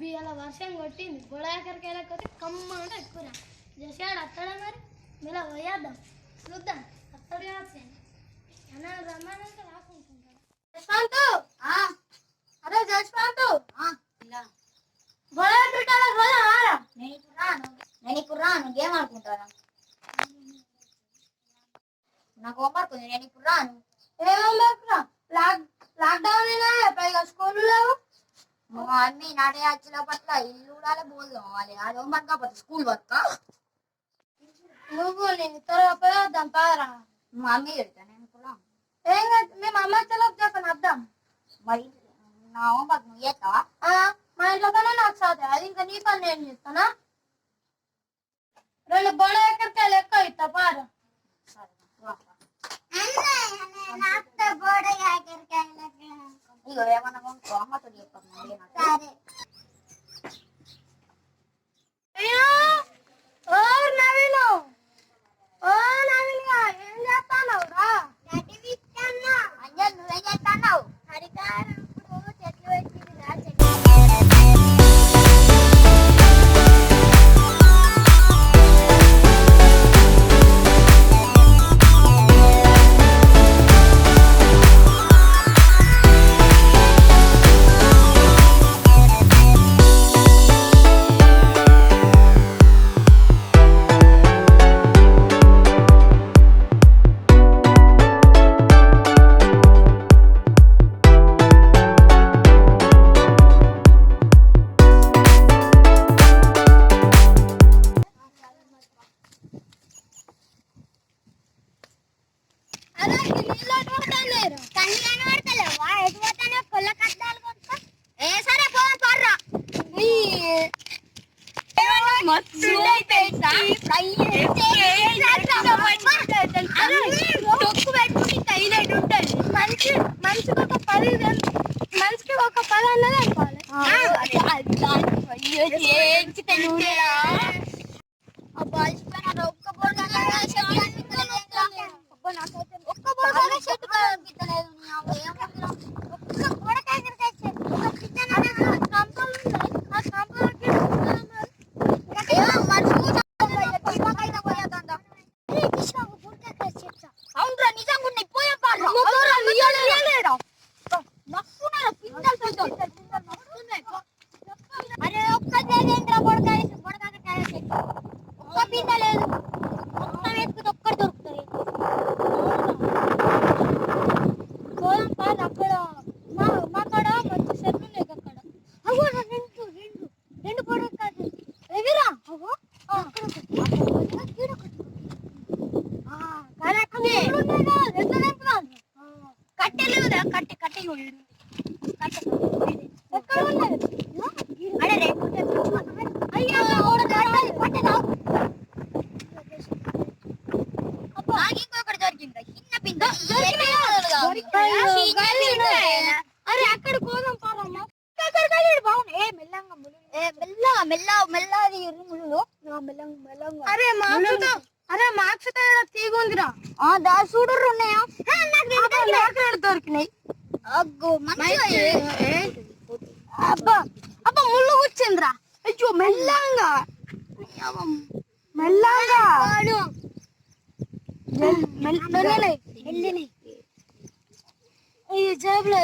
ఇలా వర్షం కొట్టింది గొడవకరికి వెళ్ళకపోతే కమ్మ అంటే ఎక్కువ జసాడు అత్తడే మరి ఇలా పోయేద్దాం చూద్దాం అత్తడే అన్న రమ్మానంటే రాకుంటుంటాడు జస్పాంతు అరే జస్పాంతు నేను ఇప్పుడు రాను గేమ్ ఆడుకుంటాను నాకు హోంవర్క్ ఉంది నేను ఇప్పుడు రాను లాక్డౌన్ పైగా స్కూల్ లేవు మా మమ్మీ నాటే వచ్చిన పట్ల ఇల్లు కూడా బోల్దాం అది అది హోంవర్క్ కాకపోతే స్కూల్ వర్క్ నువ్వు నేను త్వరగా పోయేద్దాం పారా మా మమ్మీ పెడతా నేను ఇప్పుడు రాను ఏం కాదు మేము అమ్మ చెలకు చేస్తాను వద్దాం మరి నా హోంవర్క్ నువ్వు చేస్తావా మా ఇంట్లో పని నాకు చదువు అది ఇంకా నీ పని నేను చేస్తానా రెండు బొడ ఎక్కడికి లెక్క ఇస్తా పారా ఇగో ఏమన్నా కొనుక్కో అమ్మతో చెప్పాను ఏం చేస్తావు రా అంజల్ నువ్వేం చేస్తావు హరికారం ఇప్పుడు చెట్లు పెట్టింది రా మనిషికి ఒక 10 అన్నది అరే అక్కడ కోదాం పారమ్మా అరే మార్క్స్ తీగుందిరా చూడరు ఉన్నాయా దొరికినాయి అబ్బా అబ్బా ముళ్ళు కూర్చుందిరా అయ్యో మెల్లంగా మెల్లంగా ఈ జేబులో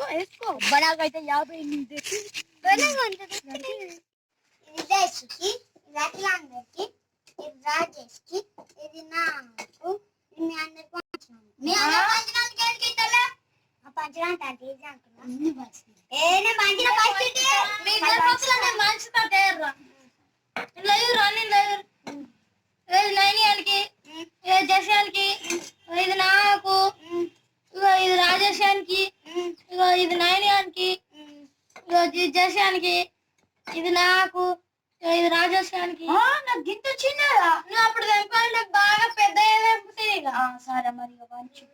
వేసుకో బడాకైతే 50 విదేశ్కి రట్లందరికి ఇది రాజేష్కి ఇది నాకు మీ అందరికి పంచడానికి నైనియానికి జశానికి ఇది నాకు ఇగో ఇది రాజేశానికి ఇగో ఇది నైనియానికి ఇగో జశానికి ఇది నాకు ఇది రాజేశానికి నాకు గింత చిన్నదా నువ్వు అప్పుడు తెంపాలంటే బాగా పెద్ద తెంపుతాయి ఇక సరే మరి పంచు